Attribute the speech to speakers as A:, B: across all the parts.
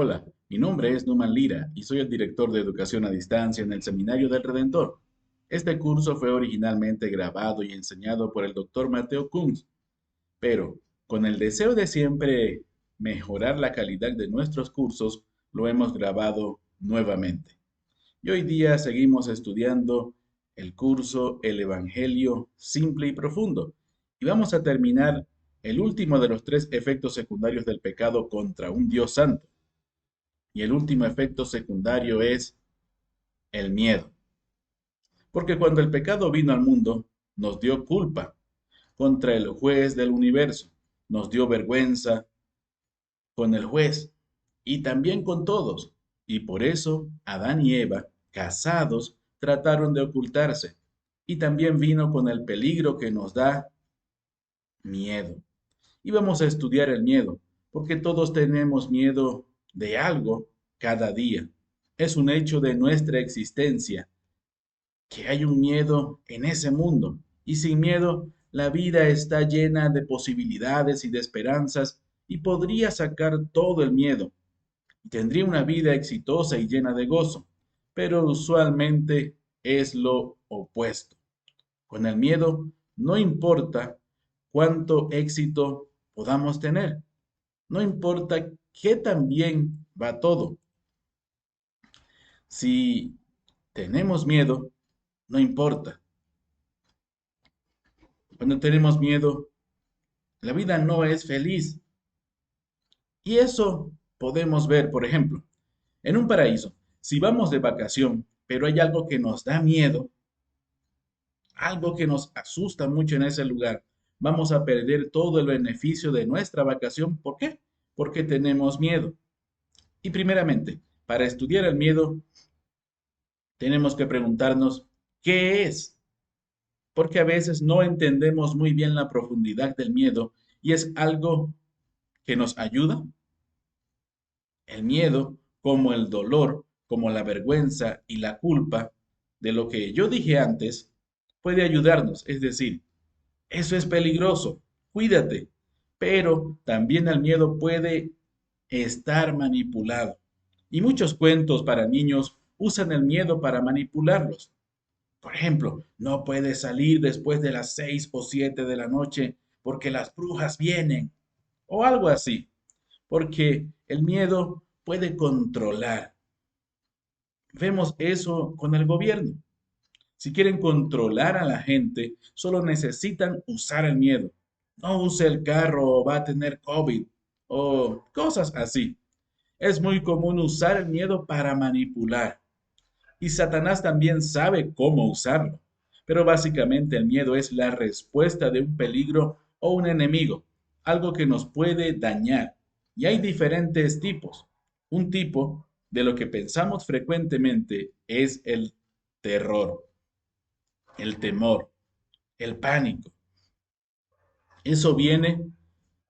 A: Hola, mi nombre es Numan Lira y soy el director de Educación a Distancia en el Seminario del Redentor. Este curso fue originalmente grabado y enseñado por el Dr. Mateo Kunz, pero con el deseo de siempre mejorar la calidad de nuestros cursos, lo hemos grabado nuevamente. Y hoy día seguimos estudiando el curso El Evangelio Simple y Profundo. Y vamos a terminar el último de los tres efectos secundarios del pecado contra un Dios santo. Y el último efecto secundario es el miedo. Porque cuando el pecado vino al mundo, nos dio culpa contra el juez del universo, nos dio vergüenza con el juez y también con todos. Y por eso Adán y Eva, casados, trataron de ocultarse. Y también vino con el peligro que nos da miedo. Y vamos a estudiar el miedo, porque todos tenemos miedo de algo cada día. Es un hecho de nuestra existencia que hay un miedo en ese mundo. Y sin miedo, la vida está llena de posibilidades y de esperanzas y podría sacar todo el miedo. Y tendría una vida exitosa y llena de gozo. Pero usualmente es lo opuesto. Con el miedo no importa cuánto éxito podamos tener. No importa qué tan bien va todo. Si tenemos miedo, no importa. Cuando tenemos miedo, la vida no es feliz. Y eso podemos ver, por ejemplo, en un paraíso. Si vamos de vacación, pero hay algo que nos da miedo, algo que nos asusta mucho en ese lugar, vamos a perder todo el beneficio de nuestra vacación. ¿Por qué? Porque tenemos miedo. Y primeramente, para estudiar el miedo, tenemos que preguntarnos, ¿qué es? Porque a veces no entendemos muy bien la profundidad del miedo y es algo que nos ayuda. El miedo, como el dolor, como la vergüenza y la culpa de lo que yo dije antes, puede ayudarnos. Es decir, eso es peligroso, cuídate. Pero también el miedo puede estar manipulado. Y muchos cuentos para niños usan el miedo para manipularlos. Por ejemplo, no puedes salir después de las 6 o 7 de la noche porque las brujas vienen. O algo así. Porque el miedo puede controlar. Vemos eso con el gobierno. Si quieren controlar a la gente, solo necesitan usar el miedo. No use el carro o va a tener COVID o cosas así. Es muy común usar el miedo para manipular. Y Satanás también sabe cómo usarlo. Pero básicamente el miedo es la respuesta de un peligro o un enemigo, algo que nos puede dañar. Y hay diferentes tipos. Un tipo de lo que pensamos frecuentemente es el terror, el temor, el pánico. Eso viene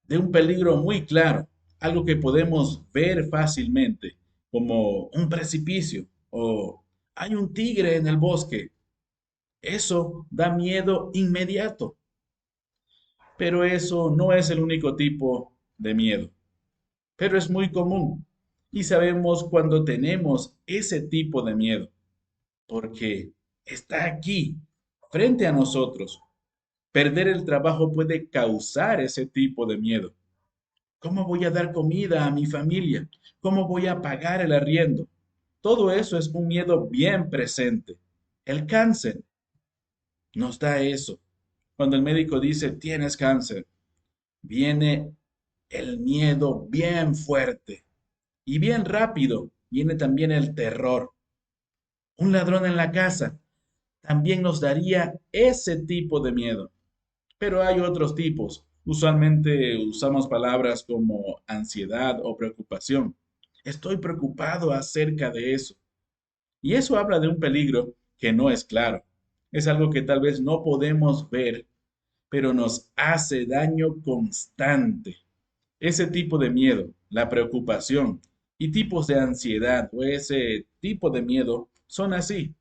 A: de un peligro muy claro, algo que podemos ver fácilmente, como un precipicio o hay un tigre en el bosque. Eso da miedo inmediato, pero eso no es el único tipo de miedo, pero es muy común y sabemos cuando tenemos ese tipo de miedo, porque está aquí, frente a nosotros. Perder el trabajo puede causar ese tipo de miedo. ¿Cómo voy a dar comida a mi familia? ¿Cómo voy a pagar el arriendo? Todo eso es un miedo bien presente. El cáncer nos da eso. Cuando el médico dice, tienes cáncer, viene el miedo bien fuerte y bien rápido. Viene también el terror. Un ladrón en la casa también nos daría ese tipo de miedo. Pero hay otros tipos. Usualmente usamos palabras como ansiedad o preocupación. Estoy preocupado acerca de eso. Y eso habla de un peligro que no es claro. Es algo que tal vez no podemos ver, pero nos hace daño constante. Ese tipo de miedo, la preocupación y tipos de ansiedad o ese tipo de miedo son así.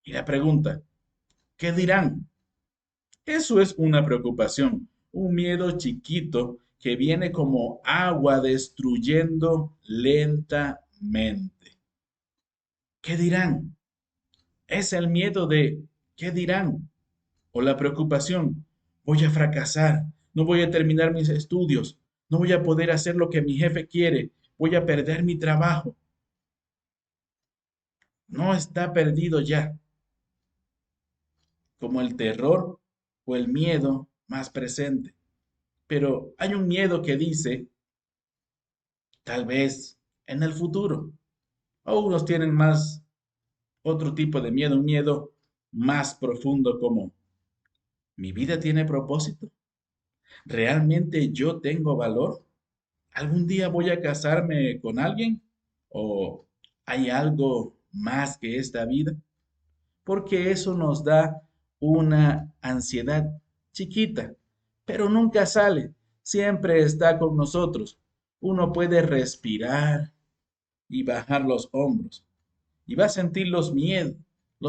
A: Y la pregunta, ¿qué dirán? Eso es una preocupación, un miedo chiquito que viene como agua destruyendo lentamente. ¿Qué dirán? Es el miedo de ¿qué dirán? O la preocupación, voy a fracasar, no voy a terminar mis estudios, no voy a poder hacer lo que mi jefe quiere, voy a perder mi trabajo. No está perdido ya, como el terror o el miedo más presente. Pero hay un miedo que dice, tal vez en el futuro. O unos tienen más otro tipo de miedo, un miedo más profundo como, ¿mi vida tiene propósito? ¿Realmente yo tengo valor? ¿Algún día voy a casarme con alguien? ¿O hay algo más que esta vida? Porque eso nos da una ansiedad chiquita, pero nunca sale, siempre está con nosotros. Uno puede respirar y bajar los hombros y va a sentir los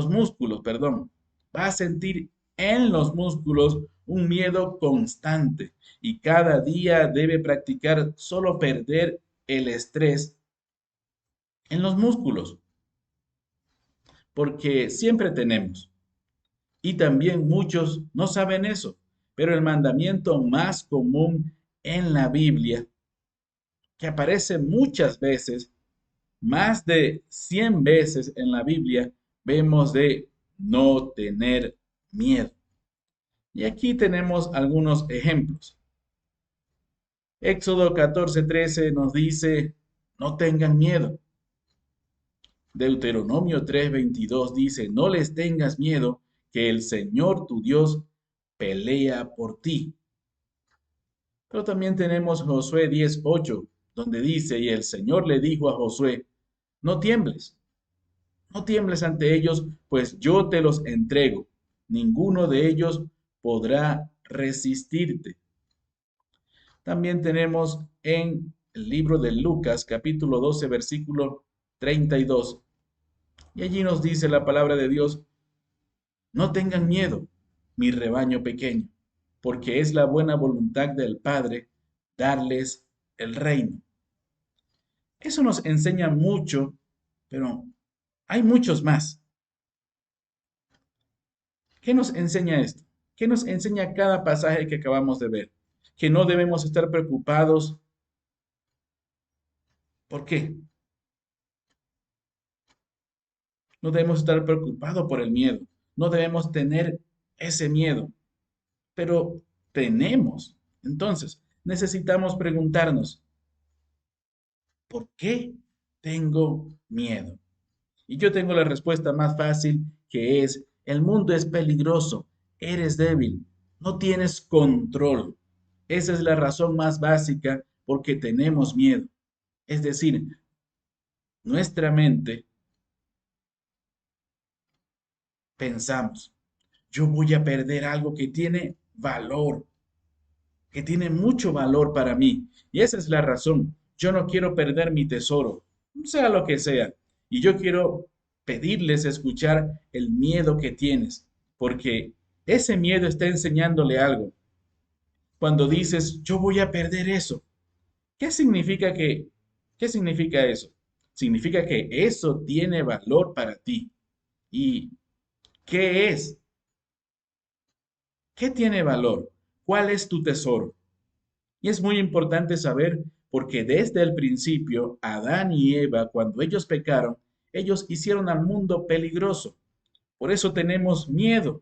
A: músculos, perdón. Va a sentir en los músculos un miedo constante y cada día debe practicar solo perder el estrés en los músculos, porque siempre tenemos. Y también muchos no saben eso, pero el mandamiento más común en la Biblia, que aparece muchas veces, más de 100 veces en la Biblia, vemos de no tener miedo. Y aquí tenemos algunos ejemplos. Éxodo 14:13 nos dice, no tengan miedo. Deuteronomio 3:22 dice, no les tengas miedo, que el Señor tu Dios pelea por ti. Pero también tenemos Josué 10:8, donde dice, y el Señor le dijo a Josué, no tiembles, no tiembles ante ellos, pues yo te los entrego. Ninguno de ellos podrá resistirte. También tenemos en el libro de Lucas, capítulo 12, versículo 32. Y allí nos dice la palabra de Dios, no tengan miedo, mi rebaño pequeño, porque es la buena voluntad del Padre darles el reino. Eso nos enseña mucho, pero hay muchos más. ¿Qué nos enseña esto? ¿Qué nos enseña cada pasaje que acabamos de ver? Que no debemos estar preocupados. ¿Por qué? No debemos estar preocupados por el miedo. No debemos tener ese miedo, pero tenemos. Entonces, necesitamos preguntarnos, ¿por qué tengo miedo? Y yo tengo la respuesta más fácil, que es, el mundo es peligroso, eres débil, no tienes control. Esa es la razón más básica porque tenemos miedo. Es decir, nuestra mente pensamos, yo voy a perder algo que tiene valor, que tiene mucho valor para mí. Y esa es la razón. Yo no quiero perder mi tesoro, sea lo que sea. Y yo quiero pedirles escuchar el miedo que tienes, porque ese miedo está enseñándole algo. Cuando dices, yo voy a perder eso, ¿qué significa qué significa eso? Significa que eso tiene valor para ti. ¿Y qué es? ¿Qué tiene valor? ¿Cuál es tu tesoro? Y es muy importante saber porque desde el principio, Adán y Eva, cuando ellos pecaron, ellos hicieron al mundo peligroso. Por eso tenemos miedo.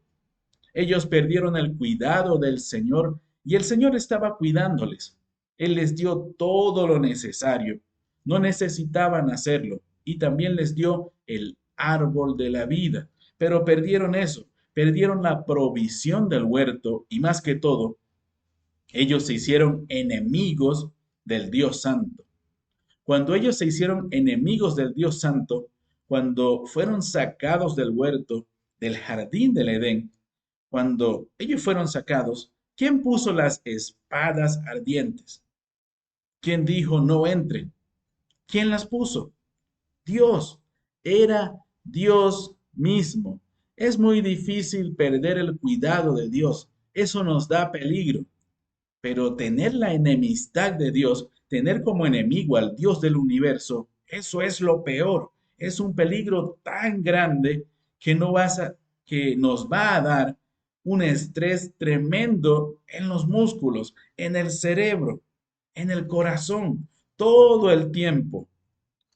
A: Ellos perdieron el cuidado del Señor y el Señor estaba cuidándoles. Él les dio todo lo necesario. No necesitaban hacerlo. Y también les dio el árbol de la vida. Pero perdieron eso. Perdieron la provisión del huerto y más que todo, ellos se hicieron enemigos del Dios Santo. Cuando ellos se hicieron enemigos del Dios Santo, cuando fueron sacados del huerto, del jardín del Edén, cuando ellos fueron sacados, ¿quién puso las espadas ardientes? ¿Quién dijo no entren? ¿Quién las puso? Dios. Era Dios mismo. Es muy difícil perder el cuidado de Dios. Eso nos da peligro. Pero tener la enemistad de Dios, tener como enemigo al Dios del universo, eso es lo peor. Es un peligro tan grande que no vas a, que nos va a dar un estrés tremendo en los músculos, en el cerebro, en el corazón, todo el tiempo.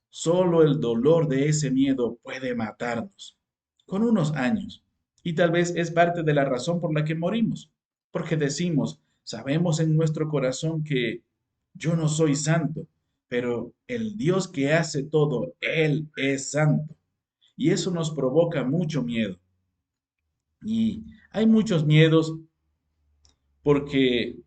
A: Solo el dolor de ese miedo puede matarnos con unos años. Y tal vez es parte de la razón por la que morimos. Porque decimos, sabemos en nuestro corazón que yo no soy santo, pero el Dios que hace todo, Él es santo. Y eso nos provoca mucho miedo. Y hay muchos miedos porque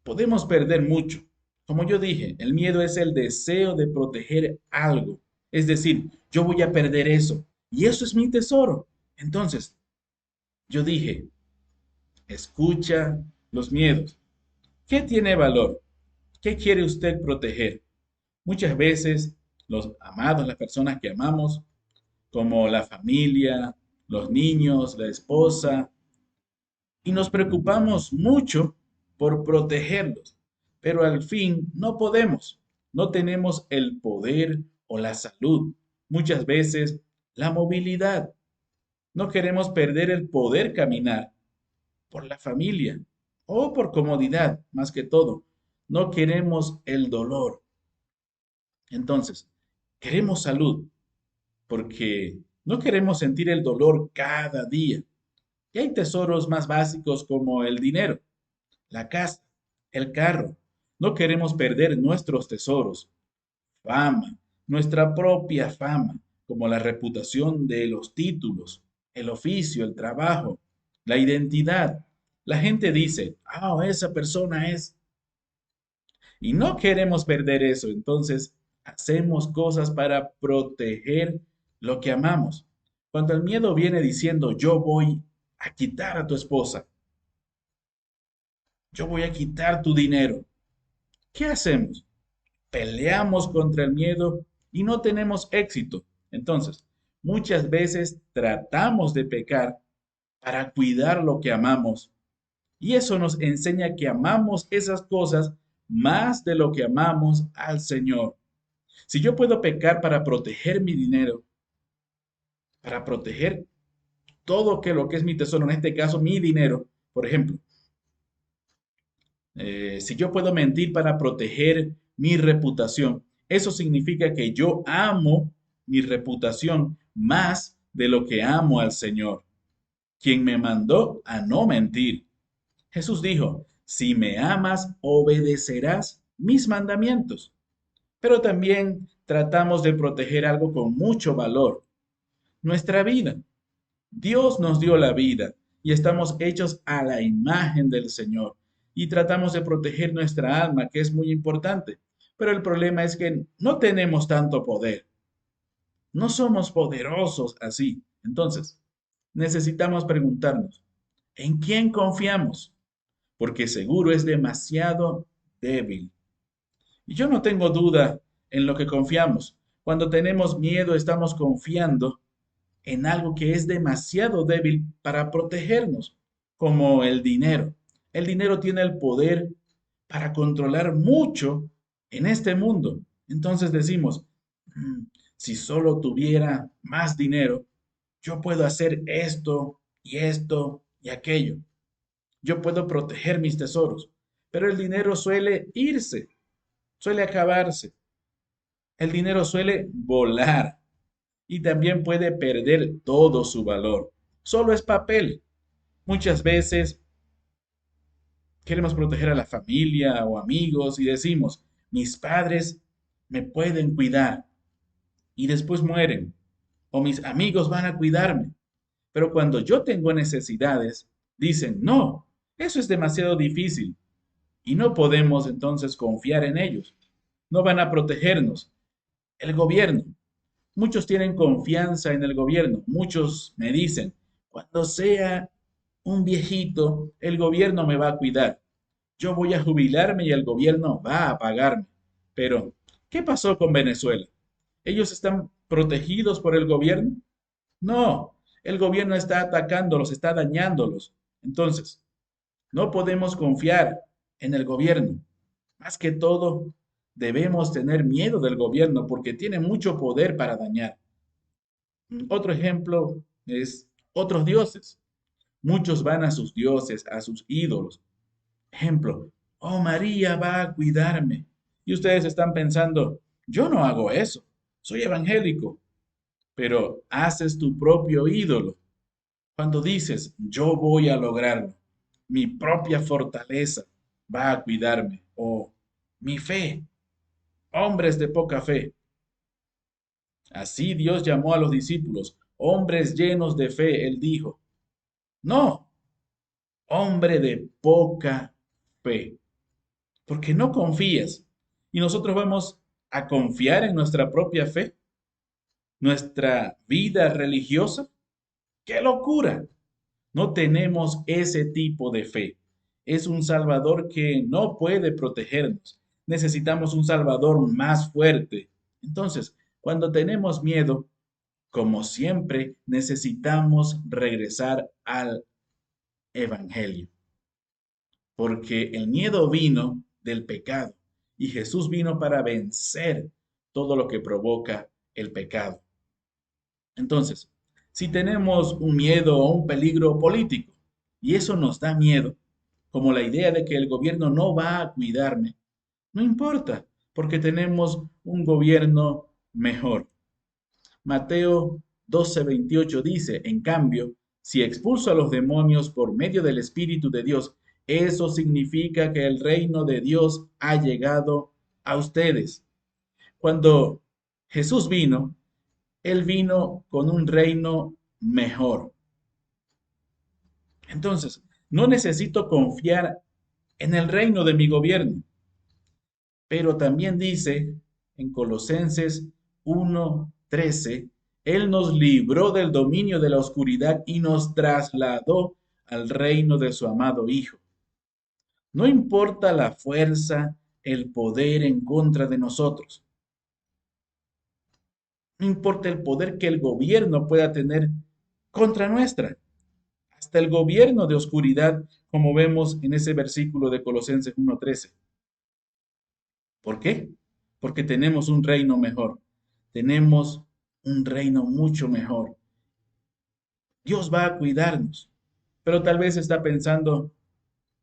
A: podemos perder mucho. Como yo dije, el miedo es el deseo de proteger algo. Es decir, yo voy a perder eso y eso es mi tesoro. Entonces, yo dije, escucha los miedos. ¿Qué tiene valor? ¿Qué quiere usted proteger? Muchas veces los amados, las personas que amamos, como la familia, los niños, la esposa, y nos preocupamos mucho por protegerlos, pero al fin no podemos, no tenemos el poder o la salud, muchas veces la movilidad. No queremos perder el poder caminar por la familia o por comodidad, más que todo. No queremos el dolor. Entonces, queremos salud porque no queremos sentir el dolor cada día. Y hay tesoros más básicos como el dinero, la casa, el carro. No queremos perder nuestros tesoros, fama, nuestra propia fama, como la reputación de los títulos, el oficio, el trabajo, la identidad. La gente dice, ah, esa persona es. Y no queremos perder eso, entonces hacemos cosas para proteger lo que amamos. Cuando el miedo viene diciendo, yo voy a quitar a tu esposa, yo voy a quitar tu dinero, ¿qué hacemos? Peleamos contra el miedo y no tenemos éxito. Entonces, muchas veces tratamos de pecar para cuidar lo que amamos. Y eso nos enseña que amamos esas cosas más de lo que amamos al Señor. Si yo puedo pecar para proteger mi dinero, para proteger todo lo que es mi tesoro, en este caso mi dinero, por ejemplo, si yo puedo mentir para proteger mi reputación, eso significa que yo amo mi reputación más de lo que amo al Señor, quien me mandó a no mentir. Jesús dijo, si me amas, obedecerás mis mandamientos. Pero también tratamos de proteger algo con mucho valor, nuestra vida. Dios nos dio la vida y estamos hechos a la imagen del Señor y tratamos de proteger nuestra alma, que es muy importante. Pero el problema es que no tenemos tanto poder, no somos poderosos así. Entonces, necesitamos preguntarnos, ¿en quién confiamos? Porque seguro es demasiado débil. Y yo no tengo duda en lo que confiamos. Cuando tenemos miedo, estamos confiando en algo que es demasiado débil para protegernos, como el dinero. El dinero tiene el poder para controlar mucho en este mundo. Entonces decimos, "Mm, si solo tuviera más dinero, yo puedo hacer esto y aquello. Yo puedo proteger mis tesoros, pero el dinero suele irse, suele acabarse. El dinero suele volar y también puede perder todo su valor. Solo es papel. Muchas veces queremos proteger a la familia o amigos y decimos, mis padres me pueden cuidar y después mueren, o mis amigos van a cuidarme. Pero cuando yo tengo necesidades, dicen, no, eso es demasiado difícil y no podemos entonces confiar en ellos. No van a protegernos. El gobierno. Muchos tienen confianza en el gobierno. Muchos me dicen, cuando sea un viejito, el gobierno me va a cuidar. Yo voy a jubilarme y el gobierno va a pagarme. Pero, ¿qué pasó con Venezuela? ¿Ellos están protegidos por el gobierno? No, el gobierno está atacándolos, está dañándolos. Entonces, no podemos confiar en el gobierno. Más que todo, debemos tener miedo del gobierno porque tiene mucho poder para dañar. Otro ejemplo es otros dioses. Muchos van a sus dioses, a sus ídolos. Ejemplo, oh, María va a cuidarme. Y ustedes están pensando, yo no hago eso, soy evangélico, pero haces tu propio ídolo. Cuando dices, yo voy a lograrlo, mi propia fortaleza va a cuidarme, o mi fe, hombres de poca fe. Así Dios llamó a los discípulos, hombres llenos de fe, él dijo, no, hombre de poca fe, porque no confías. Y nosotros vamos a confiar en nuestra propia fe, nuestra vida religiosa. ¡Qué locura! No tenemos ese tipo de fe. Es un Salvador que no puede protegernos. Necesitamos un Salvador más fuerte. Entonces, cuando tenemos miedo, como siempre, necesitamos regresar al Evangelio, porque el miedo vino del pecado y Jesús vino para vencer todo lo que provoca el pecado. Entonces, si tenemos un miedo o un peligro político y eso nos da miedo, como la idea de que el gobierno no va a cuidarme, no importa, porque tenemos un gobierno mejor. Mateo 12:28 dice, en cambio, si expulso a los demonios por medio del Espíritu de Dios, eso significa que el reino de Dios ha llegado a ustedes. Cuando Jesús vino, Él vino con un reino mejor. Entonces, no necesito confiar en el reino de mi gobierno, pero también dice en Colosenses 1:13, Él nos libró del dominio de la oscuridad y nos trasladó al reino de su amado Hijo. No importa la fuerza, el poder en contra de nosotros. No importa el poder que el gobierno pueda tener contra nuestra. Hasta el gobierno de oscuridad, como vemos en ese versículo de Colosenses 1:13. ¿Por qué? Porque tenemos un reino mejor. Tenemos un reino mucho mejor. Dios va a cuidarnos. Pero tal vez está pensando,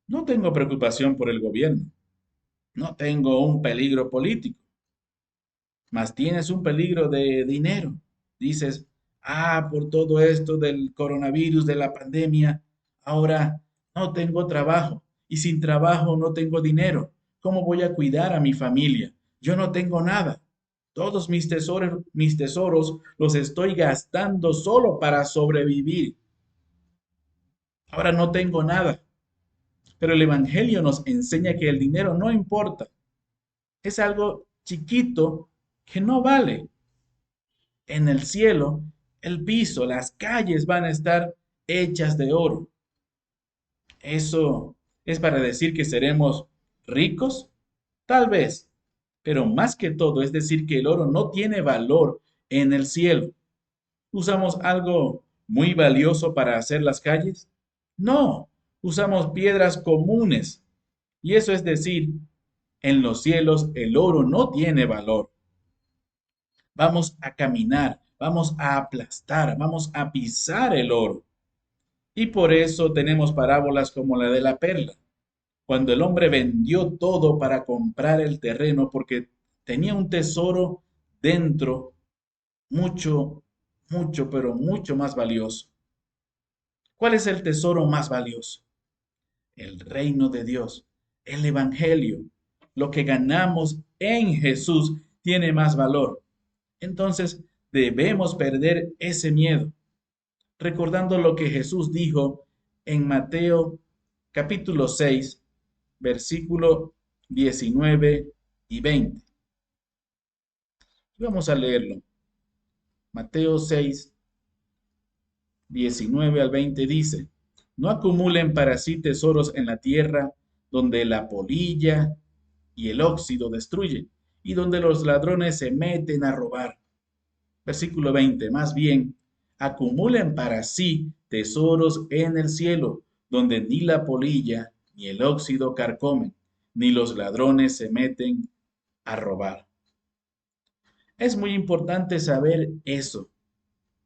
A: no tengo preocupación por el gobierno. No tengo un peligro político. Más tienes un peligro de dinero. Dices, por todo esto del coronavirus, de la pandemia, ahora no tengo trabajo y sin trabajo no tengo dinero. ¿Cómo voy a cuidar a mi familia? Yo no tengo nada. Todos mis tesoros los estoy gastando solo para sobrevivir. Ahora no tengo nada. Pero el Evangelio nos enseña que el dinero no importa. Es algo chiquito que no vale. En el cielo, el piso, las calles van a estar hechas de oro. ¿Eso es para decir que seremos ricos? Tal vez, pero más que todo es decir que el oro no tiene valor en el cielo. ¿Usamos algo muy valioso para hacer las calles? No, usamos piedras comunes. Y eso es decir, en los cielos el oro no tiene valor. Vamos a caminar, vamos a aplastar, vamos a pisar el oro. Y por eso tenemos parábolas como la de la perla, cuando el hombre vendió todo para comprar el terreno porque tenía un tesoro dentro mucho, mucho, pero mucho más valioso. ¿Cuál es el tesoro más valioso? El reino de Dios, el Evangelio. Lo que ganamos en Jesús tiene más valor. Entonces debemos perder ese miedo, recordando lo que Jesús dijo en Mateo capítulo 6, versículo 19 y 20. Vamos a leerlo. Mateo 6, 19 al 20 dice, no acumulen para sí tesoros en la tierra donde la polilla y el óxido destruyen y donde los ladrones se meten a robar. Versículo 20, más bien, acumulen para sí tesoros en el cielo, donde ni la polilla ni el óxido carcomen, ni los ladrones se meten a robar. Es muy importante saber eso,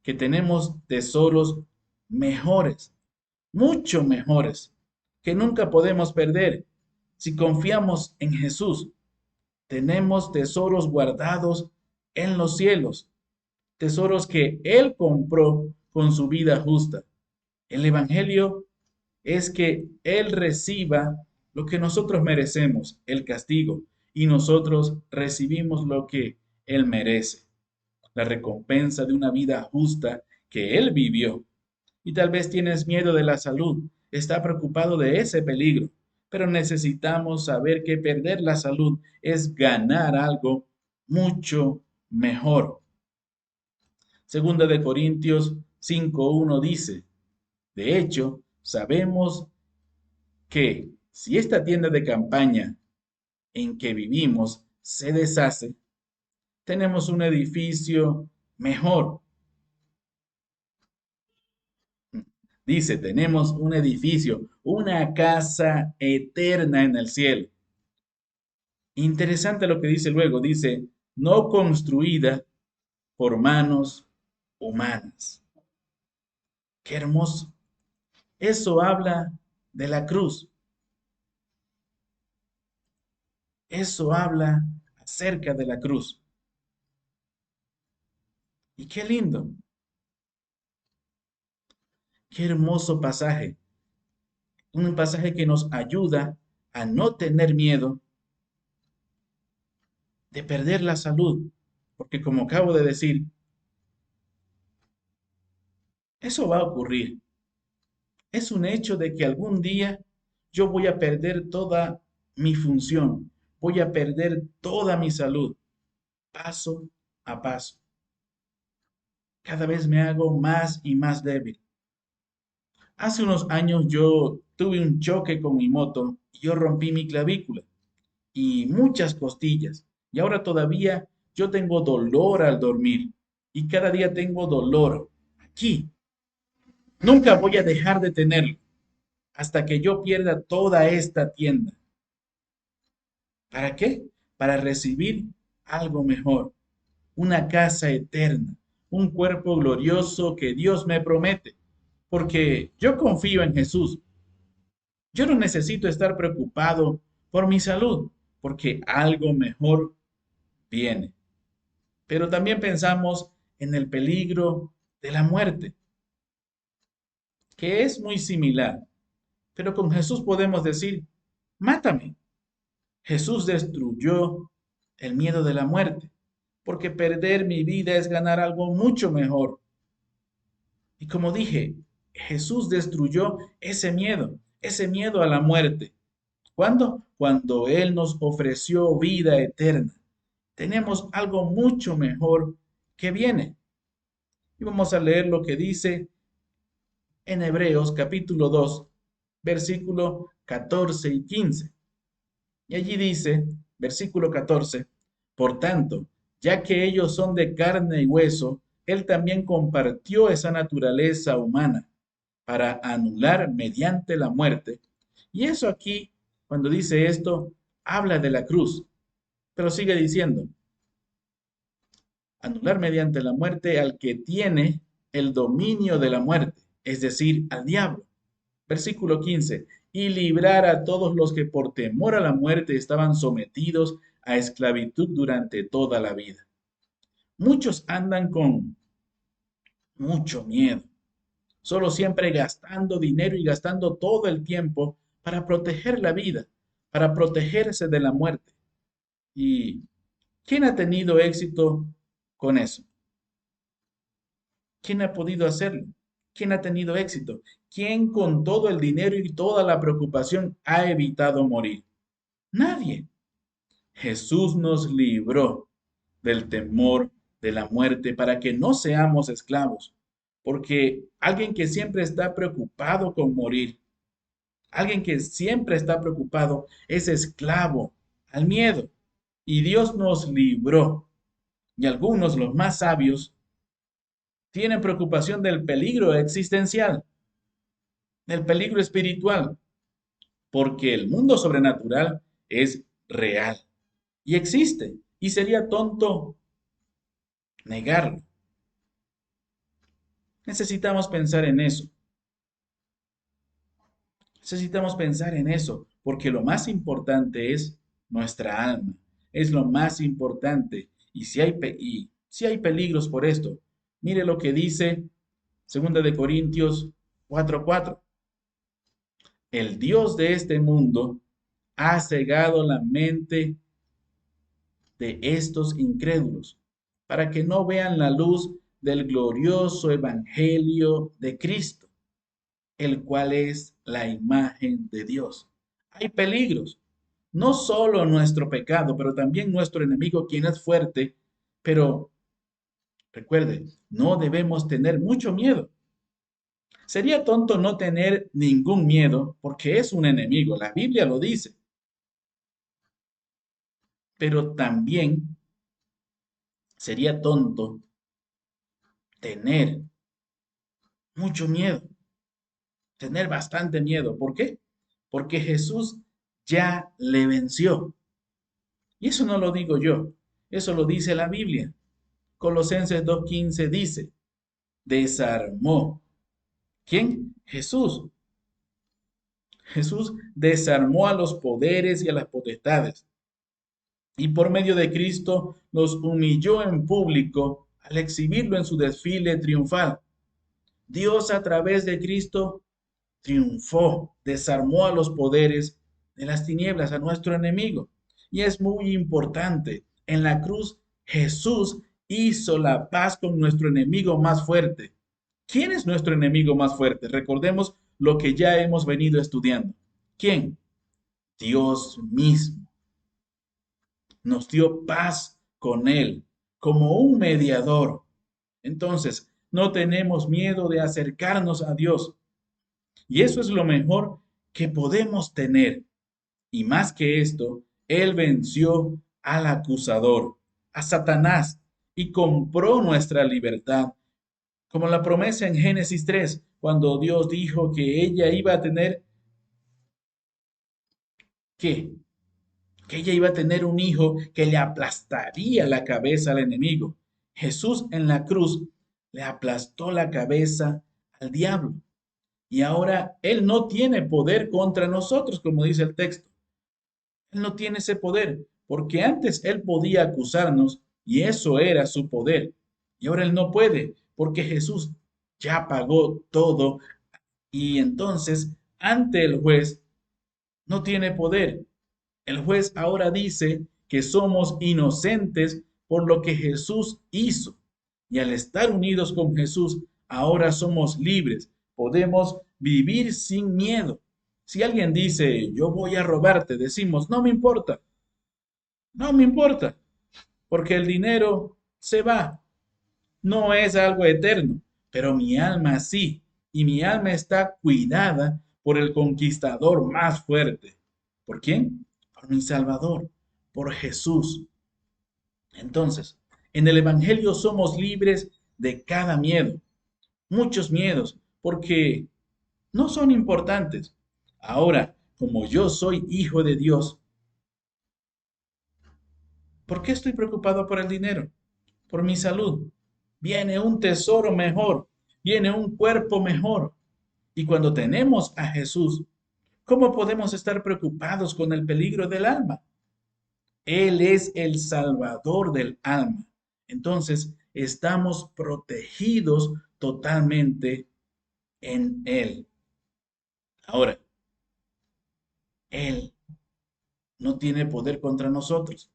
A: que tenemos tesoros mejores, mucho mejores, que nunca podemos perder si confiamos en Jesús. Tenemos tesoros guardados en los cielos, tesoros que Él compró con su vida justa. El Evangelio es que Él reciba lo que nosotros merecemos, el castigo, y nosotros recibimos lo que Él merece, la recompensa de una vida justa que Él vivió. Y tal vez tienes miedo de la salud, está preocupado de ese peligro, pero necesitamos saber que perder la salud es ganar algo mucho mejor. Segunda de Corintios 5:1 dice, de hecho, sabemos que si esta tienda de campaña en que vivimos se deshace, tenemos un edificio mejor. Dice, tenemos un edificio, una casa eterna en el cielo. Interesante lo que dice luego, dice, no construida por manos humanas. Qué hermoso. Eso habla de la cruz. Eso habla acerca de la cruz. Y qué lindo, qué hermoso pasaje. Un pasaje que nos ayuda a no tener miedo de perder la salud. Porque como acabo de decir, eso va a ocurrir. Es un hecho de que algún día yo voy a perder toda mi función. Voy a perder toda mi salud, paso a paso. Cada vez me hago más y más débil. Hace unos años yo tuve un choque con mi moto y yo rompí mi clavícula y muchas costillas. Y ahora todavía yo tengo dolor al dormir y cada día tengo dolor aquí. Nunca voy a dejar de tenerlo hasta que yo pierda toda esta tienda. ¿Para qué? Para recibir algo mejor, una casa eterna, un cuerpo glorioso que Dios me promete, porque yo confío en Jesús. Yo no necesito estar preocupado por mi salud, porque algo mejor viene. Pero también pensamos en el peligro de la muerte, que es muy similar. Pero con Jesús podemos decir, mátame. Jesús destruyó el miedo de la muerte, porque perder mi vida es ganar algo mucho mejor. Y como dije, Jesús destruyó ese miedo a la muerte. ¿Cuándo? Cuando Él nos ofreció vida eterna. Tenemos algo mucho mejor que viene. Y vamos a leer lo que dice en Hebreos capítulo 2, versículo 14 y 15. Y allí dice, versículo 14, por tanto, ya que ellos son de carne y hueso, Él también compartió esa naturaleza humana para anular mediante la muerte. Y eso aquí, cuando dice esto, habla de la cruz, pero sigue diciendo, anular mediante la muerte al que tiene el dominio de la muerte, es decir, al diablo. Versículo 15, y librar a todos los que por temor a la muerte estaban sometidos a esclavitud durante toda la vida. Muchos andan con mucho miedo, solo siempre gastando dinero y gastando todo el tiempo para proteger la vida, para protegerse de la muerte. ¿Y quién ha tenido éxito con eso? ¿Quién ha podido hacerlo? ¿Quién ha tenido éxito? ¿Quién con todo el dinero y toda la preocupación ha evitado morir? Nadie. Jesús nos libró del temor de la muerte para que no seamos esclavos. Porque alguien que siempre está preocupado con morir, alguien que siempre está preocupado es esclavo al miedo. Y Dios nos libró. Y algunos, los más sabios, tienen preocupación del peligro existencial, del peligro espiritual, porque el mundo sobrenatural es real y existe. Y sería tonto negarlo. Necesitamos pensar en eso. Necesitamos pensar en eso, porque lo más importante es nuestra alma. Es lo más importante. Y si hay peligros por esto, mire lo que dice 2 Corintios 4:4. El Dios de este mundo ha cegado la mente de estos incrédulos para que no vean la luz del glorioso evangelio de Cristo, el cual es la imagen de Dios. Hay peligros, no solo nuestro pecado, pero también nuestro enemigo, quien es fuerte, pero recuerde, no debemos tener mucho miedo. Sería tonto no tener ningún miedo porque es un enemigo, la Biblia lo dice, pero también sería tonto tener mucho miedo, tener bastante miedo. ¿Por qué? Porque Jesús ya le venció. Y eso no lo digo yo, eso lo dice la Biblia. Colosenses 2:15 dice, desarmó. ¿Quién? Jesús. Jesús desarmó a los poderes y a las potestades. Y por medio de Cristo los humilló en público al exhibirlo en su desfile triunfal. Dios a través de Cristo triunfó, desarmó a los poderes de las tinieblas, a nuestro enemigo. Y es muy importante, en la cruz Jesús hizo la paz con nuestro enemigo más fuerte. ¿Quién es nuestro enemigo más fuerte? Recordemos lo que ya hemos venido estudiando. ¿Quién? Dios mismo. Nos dio paz con Él como un mediador. Entonces, no tenemos miedo de acercarnos a Dios. Y eso es lo mejor que podemos tener. Y más que esto, Él venció al acusador, a Satanás, y compró nuestra libertad. Como la promesa en Génesis 3, cuando Dios dijo que ella iba a tener, ¿qué? Que ella iba a tener un hijo que le aplastaría la cabeza al enemigo. Jesús en la cruz le aplastó la cabeza al diablo. Y ahora Él no tiene poder contra nosotros, como dice el texto. Él no tiene ese poder, porque antes Él podía acusarnos y eso era su poder. Y ahora Él no puede, porque Jesús ya pagó todo y entonces ante el juez no tiene poder. El juez ahora dice que somos inocentes por lo que Jesús hizo. Y al estar unidos con Jesús, ahora somos libres. Podemos vivir sin miedo. Si alguien dice, yo voy a robarte, decimos, no me importa, no me importa, porque el dinero se va, no es algo eterno, pero mi alma sí, y mi alma está cuidada por el conquistador más fuerte. ¿Por quién? Por mi Salvador, por Jesús. Entonces, en el Evangelio somos libres de cada miedo, muchos miedos, porque no son importantes. Ahora, como yo soy hijo de Dios, ¿por qué estoy preocupado por el dinero? Por mi salud. Viene un tesoro mejor, viene un cuerpo mejor. Y cuando tenemos a Jesús, ¿cómo podemos estar preocupados con el peligro del alma? Él es el salvador del alma. Entonces, estamos protegidos totalmente en Él. Ahora, Él no tiene poder contra nosotros.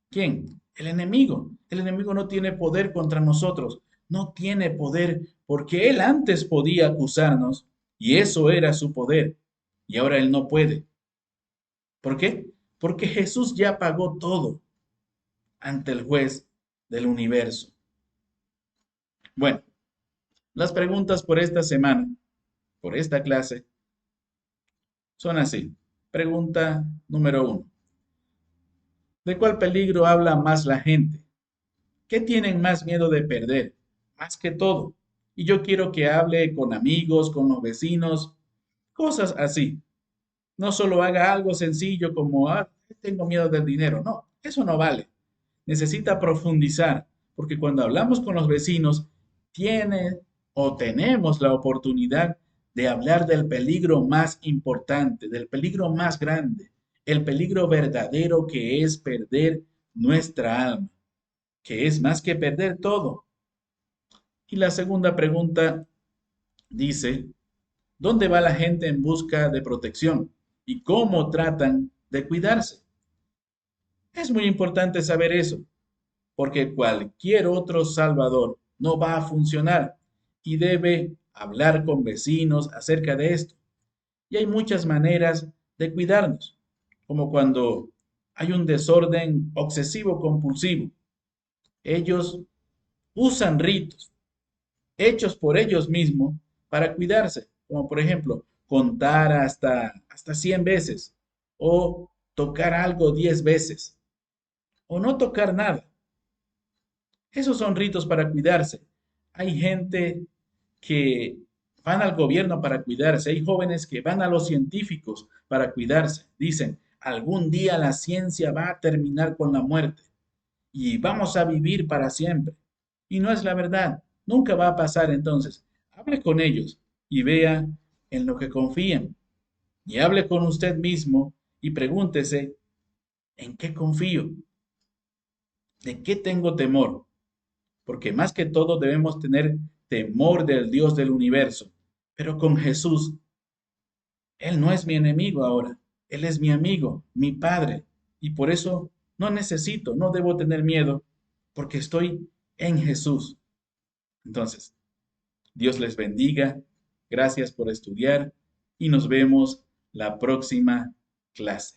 A: ¿Quién? El enemigo. El enemigo no tiene poder contra nosotros. No tiene poder porque él antes podía acusarnos y eso era su poder. Y ahora él no puede. ¿Por qué? Porque Jesús ya pagó todo ante el juez del universo. Bueno, las preguntas por esta semana, por esta clase, son así. Pregunta número 1. ¿De cuál peligro habla más la gente? ¿Qué tienen más miedo de perder? Más que todo. Y yo quiero que hable con amigos, con los vecinos, cosas así. No solo haga algo sencillo como, tengo miedo del dinero. No, eso no vale. Necesita profundizar, porque cuando hablamos con los vecinos, tiene o tenemos la oportunidad de hablar del peligro más importante, del peligro más grande, el peligro verdadero que es perder nuestra alma, que es más que perder todo. Y la segunda pregunta dice, ¿dónde va la gente en busca de protección? ¿Y cómo tratan de cuidarse? Es muy importante saber eso, porque cualquier otro salvador no va a funcionar y debe hablar con vecinos acerca de esto. Y hay muchas maneras de cuidarnos, como cuando hay un desorden obsesivo compulsivo. Ellos usan ritos hechos por ellos mismos para cuidarse, como por ejemplo contar hasta 100 veces o tocar algo 10 veces o no tocar nada. Esos son ritos para cuidarse. Hay gente que van al gobierno para cuidarse, hay jóvenes que van a los científicos para cuidarse. Dicen, algún día la ciencia va a terminar con la muerte y vamos a vivir para siempre. Y no es la verdad, nunca va a pasar entonces. Hable con ellos y vea en lo que confían. Y hable con usted mismo y pregúntese, ¿en qué confío? ¿De qué tengo temor? Porque más que todo debemos tener temor del Dios del universo. Pero con Jesús, Él no es mi enemigo ahora, Él es mi amigo, mi Padre. Y por eso no debo tener miedo, porque estoy en Jesús. Entonces, Dios les bendiga, gracias por estudiar y nos vemos la próxima clase.